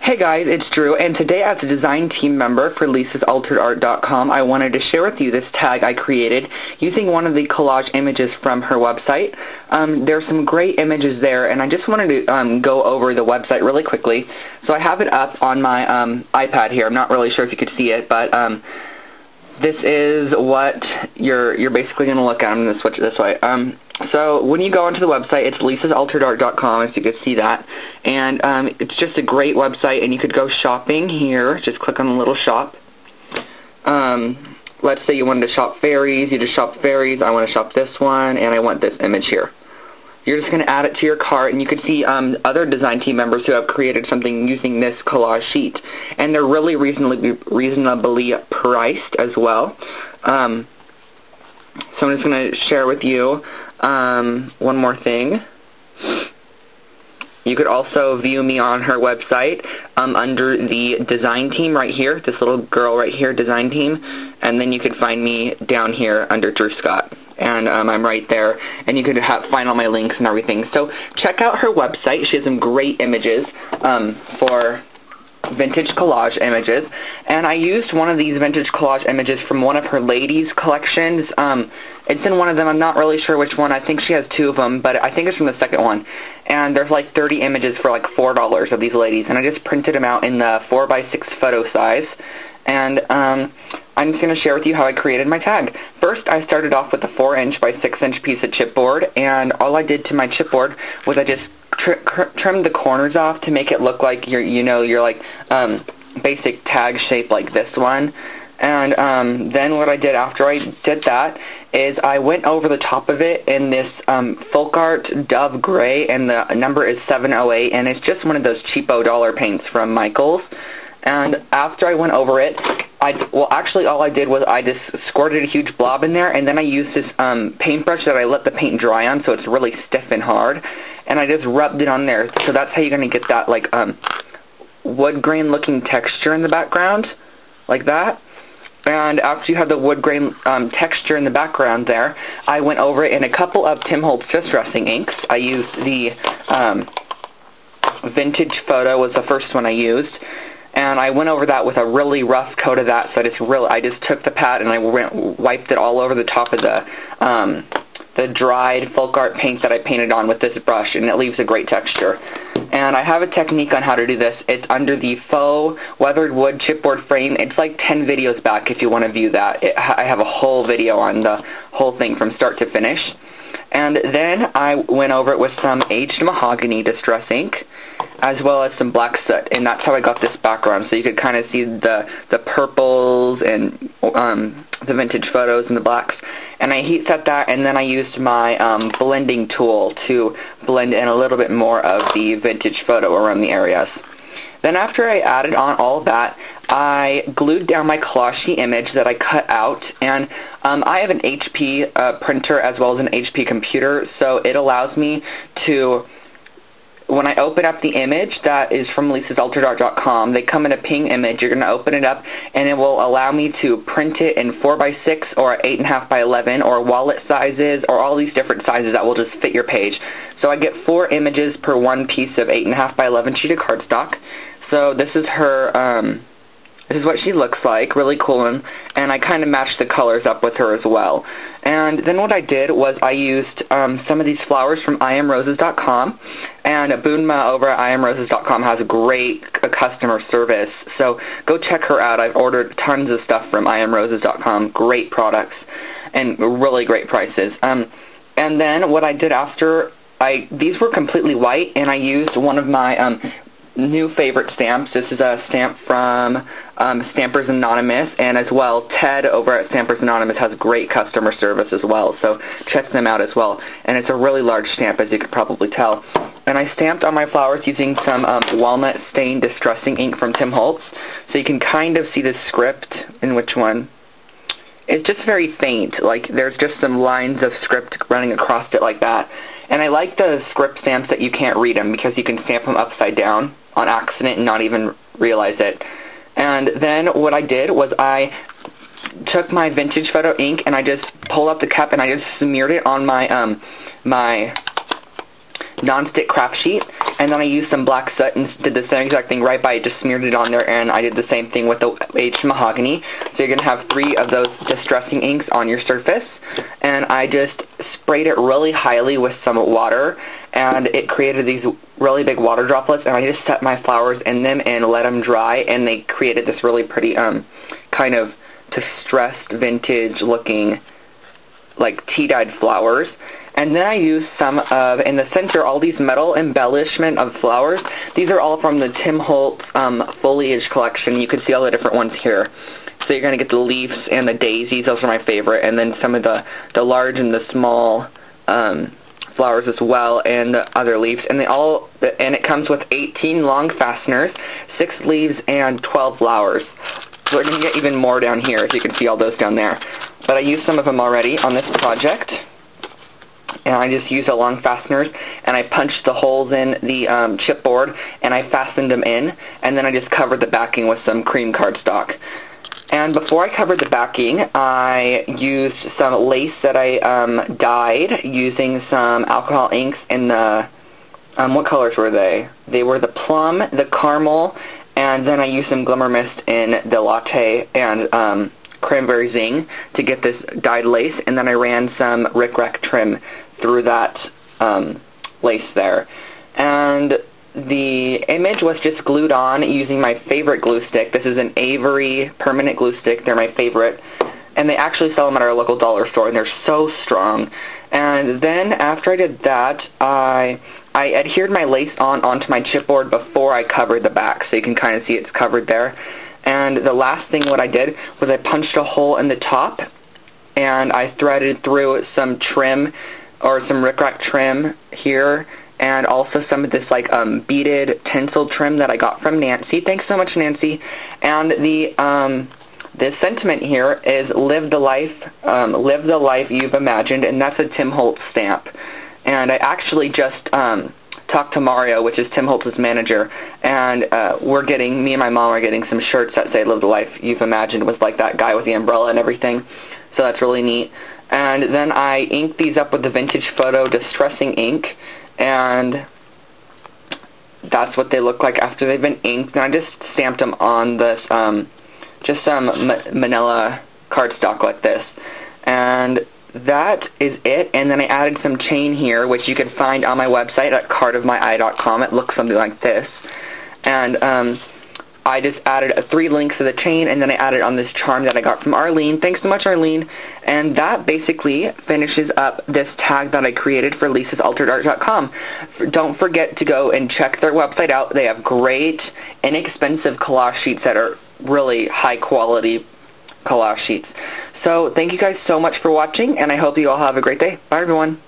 Hey guys, it's Drew, and today as a design team member for lisasalteredart.com, I wanted to share with you this tag I created using one of the collage images from her website. There's some great images there, and I just wanted to go over the website really quickly. So I have it up on my iPad here. I'm not really sure if you could see it, but this is what you're basically going to look at. I'm going to switch it this way. So when you go onto the website, it's lisasalteredart.com, as you can see that, and it's just a great website, and you could go shopping here. Just click on the little shop. Let's say you wanted to shop fairies. You just shop fairies. I want to shop this one, and I want this image here. You're just going to add it to your cart, and you can see other design team members who have created something using this collage sheet, and they're really reasonably priced as well. So I'm just going to share with you one more thing. You could also view me on her website under the design team right here, this little girl right here, design team, and then you could find me down here under Drew Scott. And I'm right there, and you could find all my links and everything. So check out her website. She has some great images for vintage collage images, and I used one of these vintage collage images from one of her ladies collections. It's in one of them. I'm not really sure which one. I think she has two of them, but I think it's from the second one. And there's like 30 images for like $4 of these ladies, and I just printed them out in the 4x6 photo size. And I'm just going to share with you how I created my tag. First, I started off with a 4" by 6" piece of chipboard, and all I did to my chipboard was I just trimmed the corners off to make it look like your like basic tag shape like this one. And then what I did after I did that is I went over the top of it in this folk art dove gray, and the number is 708, and it's just one of those cheapo dollar paints from Michael's. And after I went over it, actually all I did was I just squirted a huge blob in there, and then I used this paintbrush that I let the paint dry on, so it's really stiff and hard, and I just rubbed it on there. So that's how you're going to get that like wood grain looking texture in the background, like that. And after you have the wood grain texture in the background there, I went over it in a couple of Tim Holtz distressing inks. I used the Vintage Photo was the first one I used. And I went over that with a really rough coat of that, so I just took the pad and I wiped it all over the top of the dried folk art paint that I painted on with this brush, and it leaves a great texture. And I have a technique on how to do this. It's under the faux weathered wood chipboard frame. It's like 10 videos back if you want to view that. I have a whole video on the whole thing from start to finish. And then I went over it with some aged mahogany distress ink, as well as some black soot, and that's how I got this background. So you could kind of see the purples and the vintage photos and the blacks. And I heat set that, and then I used my blending tool to blend in a little bit more of the vintage photo around the areas. Then after I added on all of that, I glued down my collage sheet image that I cut out, and I have an HP printer as well as an HP computer, so it allows me to, when I open up the image that is from lisasalteredart.com, they come in a ping image. You're going to open it up, and it will allow me to print it in 4x6 or 8.5 by 11 or wallet sizes or all these different sizes that will just fit your page. So I get 4 images per one piece of 8.5 by 11 sheet of cardstock. So this is her, this is what she looks like, really cool, and I kind of matched the colors up with her as well. And then what I did was I used some of these flowers from IamRoses.com, and Boonma over at IamRoses.com has great customer service, so go check her out. I've ordered tons of stuff from IamRoses.com, great products, and really great prices. And then what I did after, these were completely white, and I used one of my new favorite stamps. This is a stamp from Stampers Anonymous, and as well Ted over at Stampers Anonymous has great customer service as well, so check them out as well. And it's a really large stamp, as you could probably tell. And I stamped on my flowers using some walnut stain distressing ink from Tim Holtz, so you can kind of see the script in which one. It's just very faint, like there's just some lines of script running across it like that. And I like the script stamps that you can't read them, because you can stamp them upside down on accident and not even realize it. And then what I did was I took my Vintage Photo ink and I just pulled up the cup and I just smeared it on my my non-stick craft sheet, And then I used some black soot and did the same exact thing right by it, just smeared it on there, and I did the same thing with the aged mahogany. So you're going to have 3 of those distressing inks on your surface. And I just sprayed it really highly with some water, and it created these really big water droplets, and I just set my flowers in them and let them dry, and they created this really pretty kind of distressed vintage looking like tea-dyed flowers. And then I used some of, in the center, all these metal embellishment of flowers. These are all from the Tim Holtz foliage collection. You can see all the different ones here. So you're going to get the leaves and the daisies. Those are my favorite. And then some of the large and the small flowers as well, and the other leaves. And it comes with 18 long fasteners, 6 leaves, and 12 flowers. So we're going to get even more down here, as you can see all those down there. But I used some of them already on this project. And I just used the long fasteners, and I punched the holes in the chipboard, and I fastened them in, and then I just covered the backing with some cream cardstock. And before I covered the backing, I used some lace that I dyed using some alcohol inks in the, what colors were they? They were the plum, the caramel, and then I used some glimmer mist in the latte and cranberry zing to get this dyed lace, and then I ran some Rick Rack trim through that lace there. And the image was just glued on using my favorite glue stick. This is an Avery permanent glue stick. They're my favorite. And they actually sell them at our local dollar store, and they're so strong. And then after I did that, I adhered my lace onto my chipboard before I covered the back, so you can kind of see it's covered there. And the last thing what I did was I punched a hole in the top, and I threaded through some trim, or some Rick Rack trim here, and also some of this like beaded tinsel trim that I got from Nancy. Thanks so much, Nancy. And the sentiment here is live the life you've imagined, and that's a Tim Holtz stamp. And I actually just talked to Mario, which is Tim Holtz's manager, and me and my mom are getting some shirts that say live the life you've imagined, with like that guy with the umbrella and everything. So that's really neat. And then I inked these up with the Vintage Photo Distressing ink, and that's what they look like after they've been inked. And I just stamped them on this, just some manila cardstock like this. And that is it. And then I added some chain here, which you can find on my website at cardofmyeye.com. It looks something like this. And I just added 3 links to the chain, and then I added on this charm that I got from Arlene. Thanks so much, Arlene. And that basically finishes up this tag that I created for lisasalteredart.com. Don't forget to go and check their website out. They have great, inexpensive collage sheets that are really high-quality collage sheets. So thank you guys so much for watching, and I hope you all have a great day. Bye, everyone.